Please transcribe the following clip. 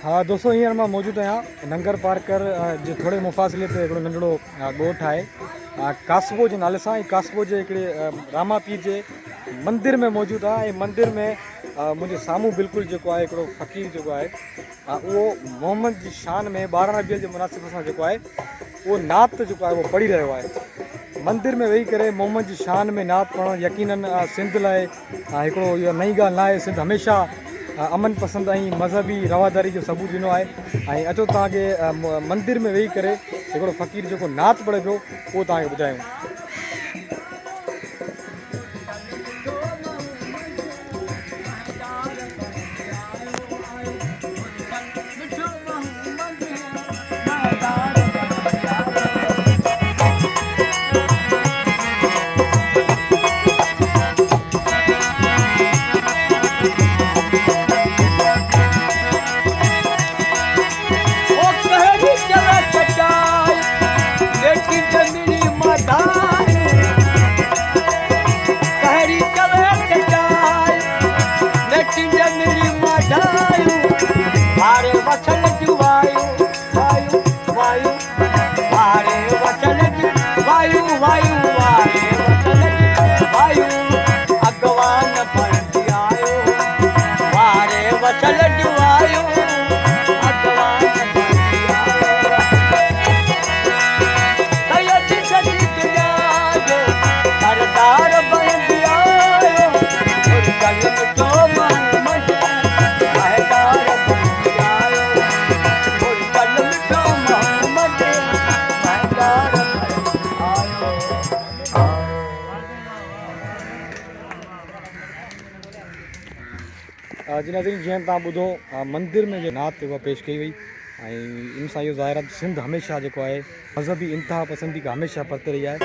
हाँ दोस्तों, हींअर मां मौजूदु आहियां नंगर पार्कर जे थोरे मुफ़ासिले ते हिकिड़ो नंढिड़ो ॻोठु आहे कासबो जे नाले सां। कासबो जे हिकिड़े रामा पीर जे मंदर में मौजूदु आहे। ऐं मंदर में मुंहिंजे साम्हूं बिल्कुलु जेको आहे हिकिड़ो फ़क़ीर जेको आहे उहो मोहम्मद जी शान में 12 रबीअ जे मुनासिब सां जेको आहे उहो नात जेको आहे उहो पढ़ी रहियो आहे। मंदिर में वेही करे मोहम्मद जी शान में नात पढ़णु यकीनन सिंध लाइ हिकिड़ो इहो नई ॻाल्हि न आहे। सिंध हमेशह अमन पसंदि ऐं मज़हबी रवादारी जो सबूत ॾिनो आहे। ऐं अचो तव्हांखे मंदिर में वेही करे हिकिड़ो फ़क़ीर जेको नात पढ़े पियो उहो तव्हांखे ॿुधायूं। जी नाज़रीन, जीअं तव्हां ॿुधो मंदिर में जो नात उहा पेश कई वई ऐं इन सां इहो ज़ाहिर आहे सिंध हमेशह जेको आहे मज़हबी इंतिहा पसंदी खां हमेशह परते रही आहे।